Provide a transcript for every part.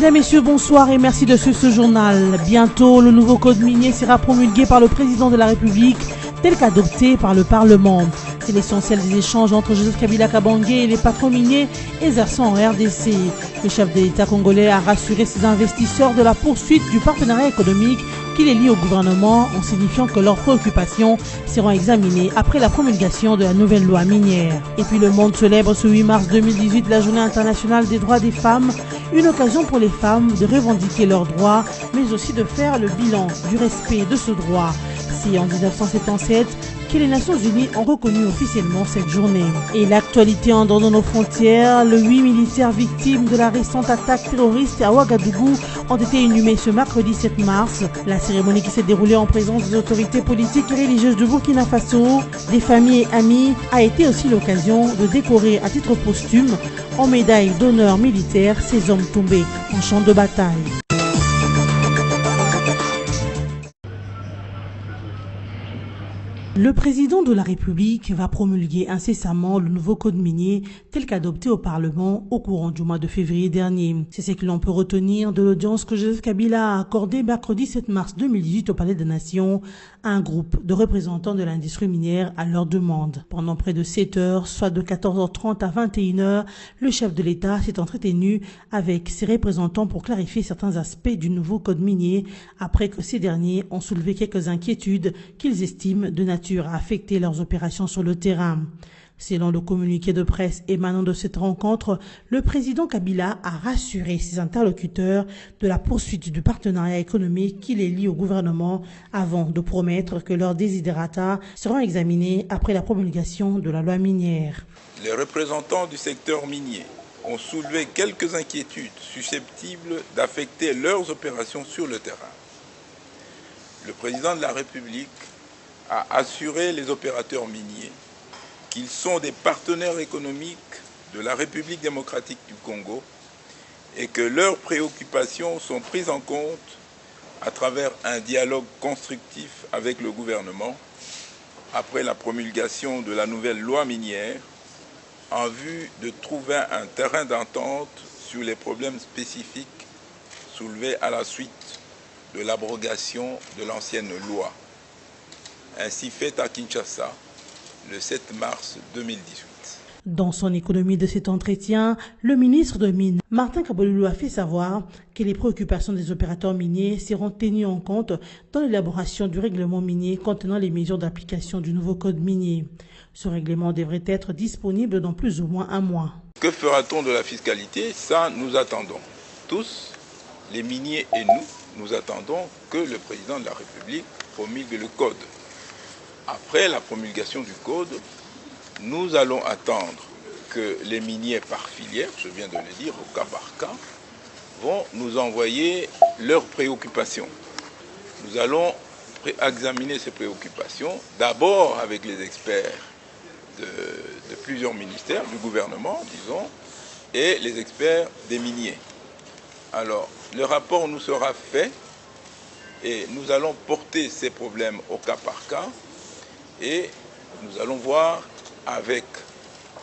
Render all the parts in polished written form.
Mesdames, Messieurs, bonsoir et merci de suivre ce journal. Bientôt, le nouveau code minier sera promulgué par le président de la République, tel qu'adopté par le Parlement. C'est l'essentiel des échanges entre Joseph Kabila Kabange et les patrons miniers exerçant en RDC. Le chef de l'État congolais a rassuré ses investisseurs de la poursuite du partenariat économique qui les lie au gouvernement en signifiant que leurs préoccupations seront examinées après la promulgation de la nouvelle loi minière. Et puis le monde célèbre ce 8 mars 2018 la journée internationale des droits des femmes, une occasion pour les femmes de revendiquer leurs droits, mais aussi de faire le bilan du respect de ce droit. C'est en 1977 que les Nations Unies ont reconnu officiellement cette journée. Et l'actualité en dehors de nos frontières, les 8 militaires victimes de la récente attaque terroriste à Ouagadougou ont été inhumés ce mercredi 7 mars. La cérémonie qui s'est déroulée en présence des autorités politiques et religieuses de Burkina Faso, des familles et amis, a été aussi l'occasion de décorer à titre posthume en médaille d'honneur militaire ces hommes tombés en champ de bataille. Le président de la République va promulguer incessamment le nouveau code minier tel qu'adopté au Parlement au courant du mois de février dernier. C'est ce que l'on peut retenir de l'audience que Joseph Kabila a accordée mercredi 7 mars 2018 au Palais des Nations à un groupe de représentants de l'industrie minière à leur demande. Pendant près de 7 heures, soit de 14h30 à 21h, le chef de l'État s'est entretenu avec ses représentants pour clarifier certains aspects du nouveau code minier après que ces derniers ont soulevé quelques inquiétudes qu'ils estiment de nature à affecter leurs opérations sur le terrain. Selon le communiqué de presse émanant de cette rencontre, le président Kabila a rassuré ses interlocuteurs de la poursuite du partenariat économique qui les lie au gouvernement avant de promettre que leurs desiderata seront examinés après la promulgation de la loi minière. Les représentants du secteur minier ont soulevé quelques inquiétudes susceptibles d'affecter leurs opérations sur le terrain. Le président de la République a assuré les opérateurs miniers qu'ils sont des partenaires économiques de la République démocratique du Congo et que leurs préoccupations sont prises en compte à travers un dialogue constructif avec le gouvernement après la promulgation de la nouvelle loi minière en vue de trouver un terrain d'entente sur les problèmes spécifiques soulevés à la suite de l'abrogation de l'ancienne loi. Ainsi fait à Kinshasa le 7 mars 2018. Dans son économie de cet entretien, le ministre de Mines, Martin Kabolulu, a fait savoir que les préoccupations des opérateurs miniers seront tenues en compte dans l'élaboration du règlement minier contenant les mesures d'application du nouveau code minier. Ce règlement devrait être disponible dans plus ou moins un mois. Que fera-t-on de la fiscalité? Ça, nous attendons. Tous, les miniers et nous attendons que le président de la République promulgue le code. Après la promulgation du code, nous allons attendre que les miniers par filière, je viens de le dire, au cas par cas, vont nous envoyer leurs préoccupations. Nous allons examiner ces préoccupations, d'abord avec les experts de plusieurs ministères, du gouvernement, disons, et les experts des miniers. Alors, le rapport nous sera fait et nous allons porter ces problèmes au cas par cas. Et nous allons voir avec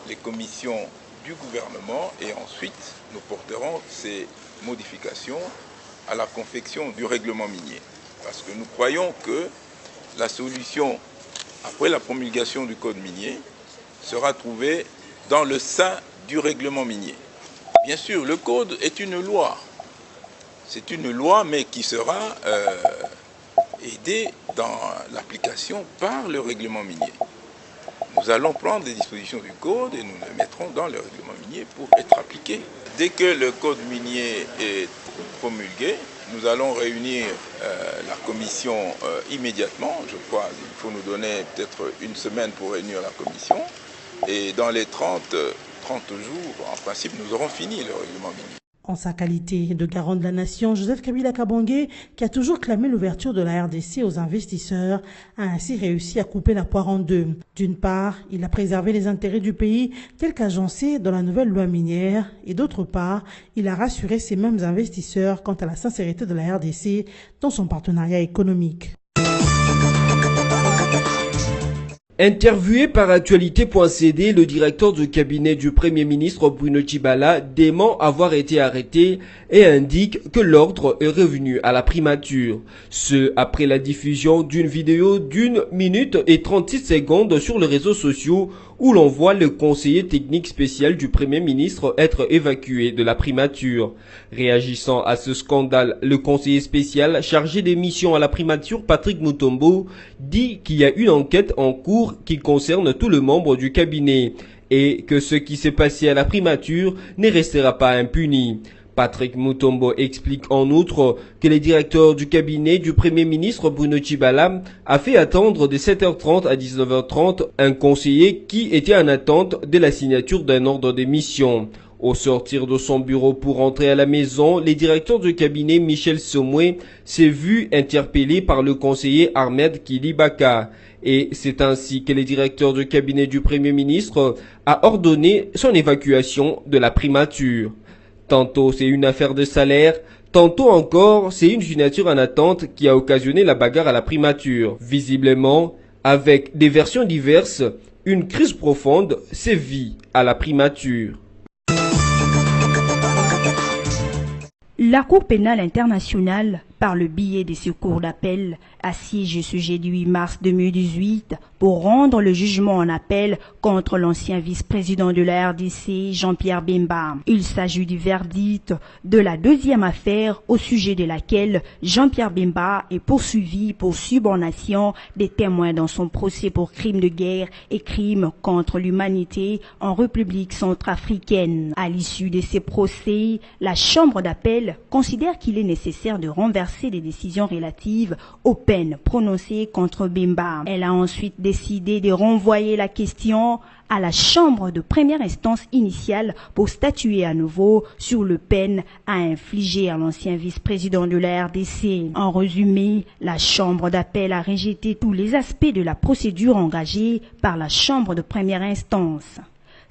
les commissions du gouvernement et ensuite nous porterons ces modifications à la confection du règlement minier. Parce que nous croyons que la solution, après la promulgation du code minier, sera trouvée dans le sein du règlement minier. Bien sûr, le code est une loi. C'est une loi, mais qui sera aidé dans l'application par le règlement minier. Nous allons prendre des dispositions du code et nous les mettrons dans le règlement minier pour être appliqué. Dès que le code minier est promulgué, nous allons réunir la commission immédiatement. Je crois qu'il faut nous donner peut-être une semaine pour réunir la commission. Et dans les 30 jours, en principe, nous aurons fini le règlement minier. En sa qualité de garant de la nation, Joseph Kabila Kabange, qui a toujours clamé l'ouverture de la RDC aux investisseurs, a ainsi réussi à couper la poire en deux. D'une part, il a préservé les intérêts du pays tels qu'agencés dans la nouvelle loi minière, et d'autre part, il a rassuré ces mêmes investisseurs quant à la sincérité de la RDC dans son partenariat économique. Interviewé par Actualité.cd, le directeur du cabinet du Premier ministre Bruno Tshibala dément avoir été arrêté et indique que l'ordre est revenu à la primature. Ce, après la diffusion d'une vidéo d'1 minute et 36 secondes sur les réseaux sociaux où l'on voit le conseiller technique spécial du Premier ministre être évacué de la primature. Réagissant à ce scandale, le conseiller spécial chargé des missions à la primature, Patrick Mutombo, dit qu'il y a une enquête en cours qui concerne tous les membres du cabinet et que ce qui s'est passé à la primature ne restera pas impuni. Patrick Mutombo explique en outre que le directeur du cabinet du Premier ministre Bruno Tshibala a fait attendre de 7h30 à 19h30 un conseiller qui était en attente de la signature d'un ordre de mission. Au sortir de son bureau pour rentrer à la maison, le directeur du cabinet Michel Somoué s'est vu interpellé par le conseiller Ahmed Kilibaka. Et c'est ainsi que le directeur du cabinet du Premier ministre a ordonné son évacuation de la primature. Tantôt c'est une affaire de salaire, tantôt encore c'est une signature en attente qui a occasionné la bagarre à la primature. Visiblement, avec des versions diverses, une crise profonde sévit à la primature. La Cour pénale internationale, par le biais des secours d'appel, assiège ce jeudi 8 mars 2018 pour rendre le jugement en appel contre l'ancien vice-président de la RDC, Jean-Pierre Bemba. Il s'agit du verdict de la deuxième affaire au sujet de laquelle Jean-Pierre Bemba est poursuivi pour subornation des témoins dans son procès pour crimes de guerre et crimes contre l'humanité en République centrafricaine. À l'issue de ces procès, la Chambre d'appel considère qu'il est nécessaire de renverser des décisions relatives aux peines prononcées contre Bemba. Elle a ensuite décidé de renvoyer la question à la Chambre de première instance initiale pour statuer à nouveau sur le peine à infliger à l'ancien vice-président de la RDC. En résumé, la Chambre d'appel a rejeté tous les aspects de la procédure engagée par la Chambre de première instance.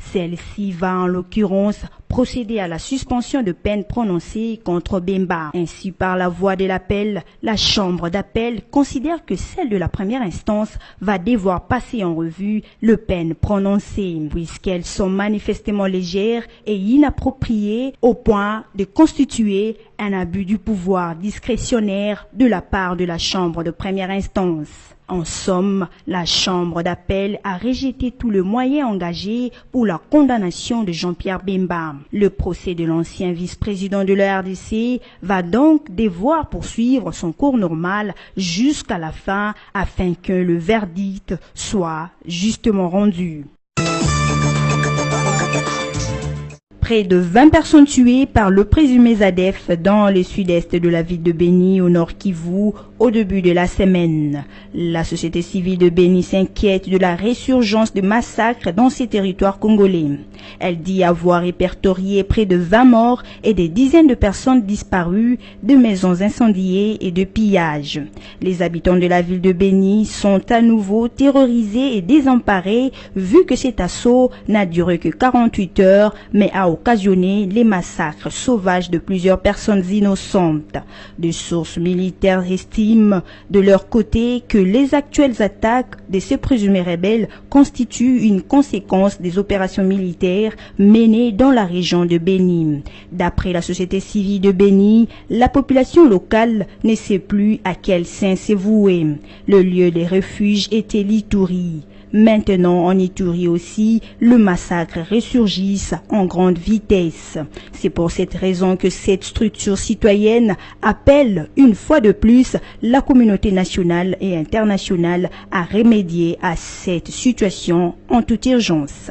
Celle-ci va en l'occurrence procéder à la suspension de peine prononcée contre Bemba. Ainsi, par la voie de l'appel, la Chambre d'appel considère que celle de la première instance va devoir passer en revue les peines prononcées, puisqu'elles sont manifestement légères et inappropriées au point de constituer un abus du pouvoir discrétionnaire de la part de la Chambre de première instance. En somme, la Chambre d'appel a rejeté tous les moyens engagés pour la condamnation de Jean-Pierre Bemba. Le procès de l'ancien vice-président de la RDC va donc devoir poursuivre son cours normal jusqu'à la fin afin que le verdict soit justement rendu. Près de 20 personnes tuées par le présumé ZADF dans le sud-est de la ville de Béni, au nord Kivu, au début de la semaine. La société civile de Béni s'inquiète de la résurgence de massacres dans ces territoires congolais. Elle dit avoir répertorié près de 20 morts et des dizaines de personnes disparues, de maisons incendiées et de pillages. Les habitants de la ville de Béni sont à nouveau terrorisés et désemparés vu que cet assaut n'a duré que 48 heures mais a occasionné les massacres sauvages de plusieurs personnes innocentes. Des sources militaires estiment de leur côté que les actuelles attaques de ces présumés rebelles constituent une conséquence des opérations militaires menées dans la région de Béni. D'après la société civile de Béni, la population locale ne sait plus à quel saint se vouer. Le lieu des refuges était l'Ituri. Maintenant, en Ituri aussi, le massacre ressurgisse en grande vitesse. C'est pour cette raison que cette structure citoyenne appelle une fois de plus la communauté nationale et internationale à remédier à cette situation en toute urgence.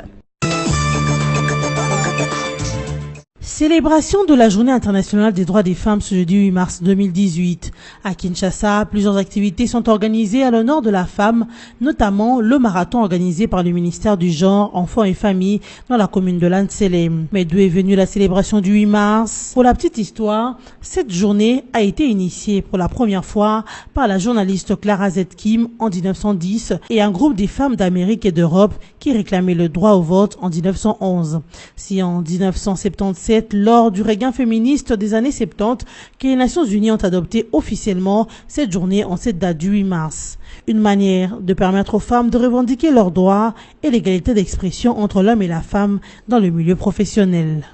Célébration de la Journée internationale des droits des femmes ce jeudi 8 mars 2018. À Kinshasa, plusieurs activités sont organisées à l'honneur de la femme, notamment le marathon organisé par le ministère du Genre, Enfants et Familles dans la commune de Lantsele. Mais d'où est venue la célébration du 8 mars? Pour la petite histoire, cette journée a été initiée pour la première fois par la journaliste Clara Zetkim en 1910 et un groupe des femmes d'Amérique et d'Europe qui réclamaient le droit au vote en 1911. Si en 1977, fête lors du regain féministe des années 70 que les Nations Unies ont adopté officiellement cette journée en cette date du 8 mars. Une manière de permettre aux femmes de revendiquer leurs droits et l'égalité d'expression entre l'homme et la femme dans le milieu professionnel.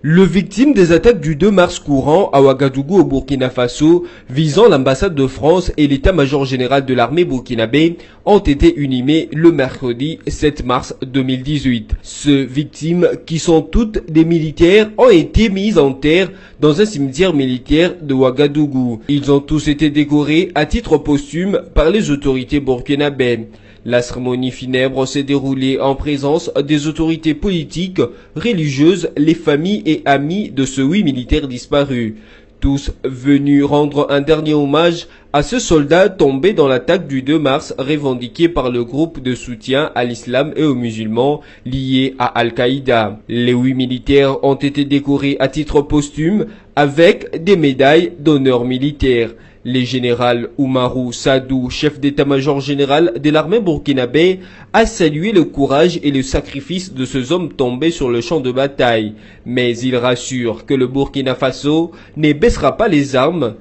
Le victime des attaques du 2 mars courant à Ouagadougou au Burkina Faso, visant l'ambassade de France et l'état-major général de l'armée burkinabé, ont été inhumés le mercredi 7 mars 2018. Ces victimes, qui sont toutes des militaires, ont été mises en terre dans un cimetière militaire de Ouagadougou. Ils ont tous été décorés à titre posthume par les autorités burkinabées. La cérémonie funèbre s'est déroulée en présence des autorités politiques, religieuses, les familles et amis de ce 8 militaires disparus. Tous venus rendre un dernier hommage à ce soldat tombé dans l'attaque du 2 mars revendiquée par le groupe de soutien à l'islam et aux musulmans liés à Al-Qaïda. Les 8 militaires ont été décorés à titre posthume avec des médailles d'honneur militaire. Le général Oumarou Sadou, chef d'état-major général de l'armée burkinabé, a salué le courage et le sacrifice de ces hommes tombés sur le champ de bataille. Mais il rassure que le Burkina Faso ne baissera pas les armes,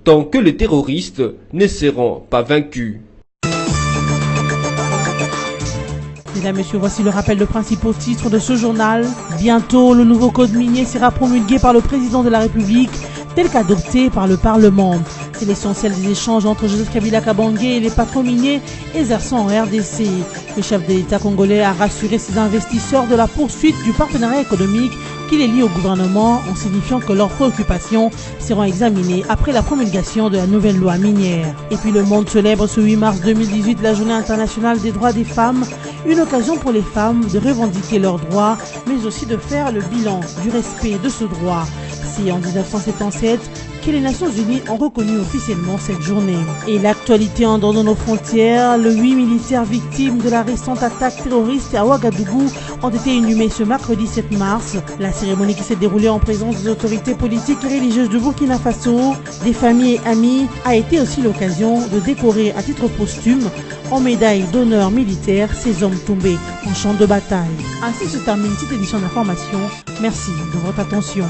tant que les terroristes ne seront pas vaincus. Mesdames, Messieurs, voici le rappel de principaux titres de ce journal. Bientôt, le nouveau code minier sera promulgué par le président de la République, tel qu'adopté par le Parlement. C'est l'essentiel des échanges entre Joseph Kabila Kabange et les patrons miniers exerçant en RDC. Le chef de l'État congolais a rassuré ses investisseurs de la poursuite du partenariat économique qui les lie au gouvernement, en signifiant que leurs préoccupations seront examinées après la promulgation de la nouvelle loi minière. Et puis le monde célèbre ce 8 mars 2018 la journée internationale des droits des femmes, une occasion pour les femmes de revendiquer leurs droits, mais aussi de faire le bilan du respect de ce droit. C'est en 1977 que les Nations Unies ont reconnu officiellement cette journée. Et l'actualité en dehors de nos frontières, les 8 militaires victimes de la récente attaque terroriste à Ouagadougou ont été inhumés ce mercredi 7 mars. La cérémonie qui s'est déroulée en présence des autorités politiques et religieuses du Burkina Faso, des familles et amis, a été aussi l'occasion de décorer à titre posthume en médaille d'honneur militaire ces hommes tombés en champ de bataille. Ainsi se termine cette édition d'information. Merci de votre attention.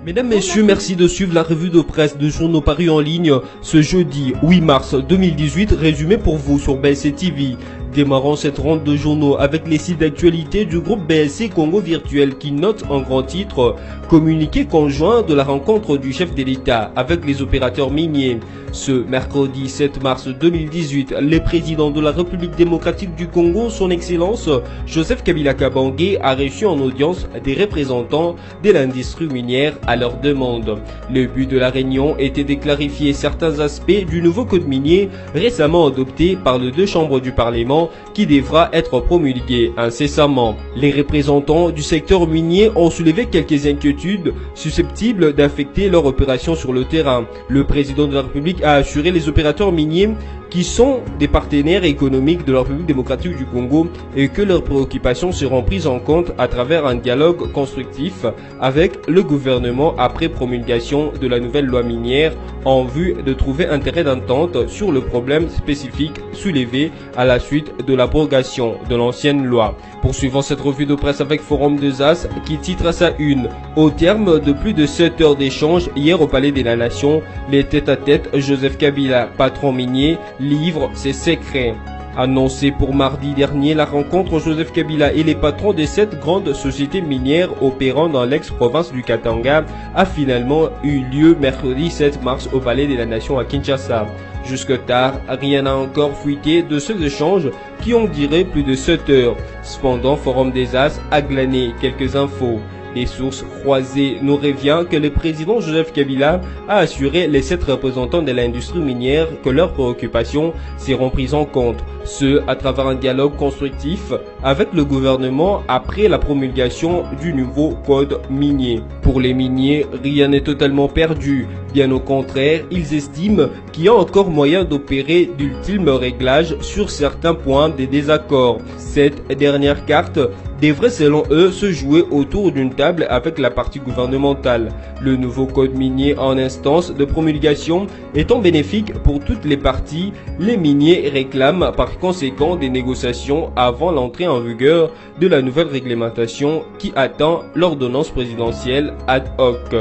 Mesdames, Messieurs, merci de suivre la revue de presse de journaux parus en ligne ce jeudi 8 mars 2018, résumé pour vous sur BSC TV. Démarrons cette ronde de journaux avec les sites d'actualité du groupe BSC Congo Virtuel qui note en grand titre « Communiqué conjoint de la rencontre du chef de l'État avec les opérateurs miniers ». Ce mercredi 7 mars 2018, le président de la République démocratique du Congo, son Excellence Joseph Kabila Kabange, a reçu en audience des représentants de l'industrie minière à leur demande. Le but de la réunion était de clarifier certains aspects du nouveau code minier récemment adopté par les deux chambres du Parlement qui devra être promulgué incessamment. Les représentants du secteur minier ont soulevé quelques inquiétudes susceptibles d'affecter leur opération sur le terrain. Le président de la République a assuré les opérateurs miniers qui sont des partenaires économiques de la République démocratique du Congo et que leurs préoccupations seront prises en compte à travers un dialogue constructif avec le gouvernement après promulgation de la nouvelle loi minière en vue de trouver un terrain d'entente sur le problème spécifique soulevé à la suite de l'abrogation de l'ancienne loi. Poursuivons cette revue de presse avec Forum des As qui titre à sa une. Au terme de plus de 7 heures d'échange hier au Palais de la Nation, les tête-à-tête Joseph Kabila, patron minier, livre ses secrets. Annoncé pour mardi dernier, la rencontre Joseph Kabila et les patrons des 7 grandes sociétés minières opérant dans l'ex-province du Katanga a finalement eu lieu mercredi 7 mars au Palais de la Nation à Kinshasa. Jusque tard, rien n'a encore fuité de ces échanges qui ont duré plus de 7 heures. Cependant, Forum des As a glané quelques infos. Des sources croisées nous révèlent que le président Joseph Kabila a assuré les 7 représentants de l'industrie minière que leurs préoccupations seront prises en compte, ce à travers un dialogue constructif avec le gouvernement après la promulgation du nouveau code minier. Pour les miniers, rien n'est totalement perdu. Bien au contraire, ils estiment qu'il y a encore moyen d'opérer d'ultimes réglages sur certains points des désaccords. Cette dernière carte devrait selon eux se jouer autour d'une table avec la partie gouvernementale. Le nouveau code minier en instance de promulgation étant bénéfique pour toutes les parties, les miniers réclament par conséquent des négociations avant l'entrée en vigueur de la nouvelle réglementation qui attend l'ordonnance présidentielle ad hoc.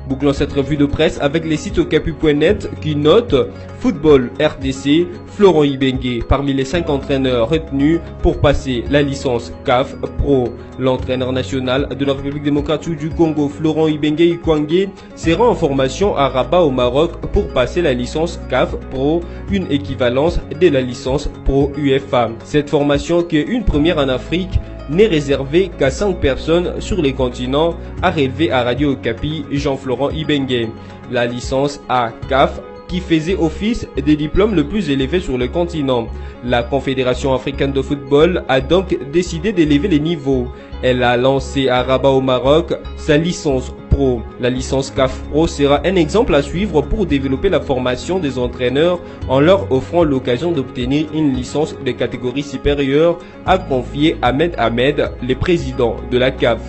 Bouclons cette revue de presse avec les sites okapi.net qui notent Football RDC, Florent Ibenge parmi les 5 entraîneurs retenus pour passer la licence CAF Pro. L'entraîneur national de la République démocratique du Congo, Florent Ibenge Ikwangé, sera en formation à Rabat au Maroc pour passer la licence CAF Pro, une équivalence de la licence Pro UEFA. Cette formation, qui est une première en Afrique, n'est réservé qu'à 5 personnes sur les continents, a relevé à Radio Okapi Jean-Florent Ibenge. La licence A CAF qui faisait office des diplômes le plus élevé sur le continent. La Confédération africaine de football a donc décidé d'élever les niveaux. Elle a lancé à Rabat au Maroc sa licence Pro. La licence CAF Pro sera un exemple à suivre pour développer la formation des entraîneurs en leur offrant l'occasion d'obtenir une licence de catégorie supérieure, a confié Ahmed Ahmed, le président de la CAF.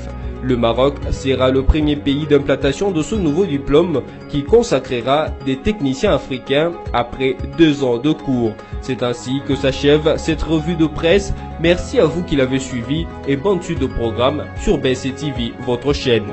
Le Maroc sera le premier pays d'implantation de ce nouveau diplôme qui consacrera des techniciens africains après 2 ans de cours. C'est ainsi que s'achève cette revue de presse. Merci à vous qui l'avez suivi et bonne suite de programme sur BC TV, votre chaîne.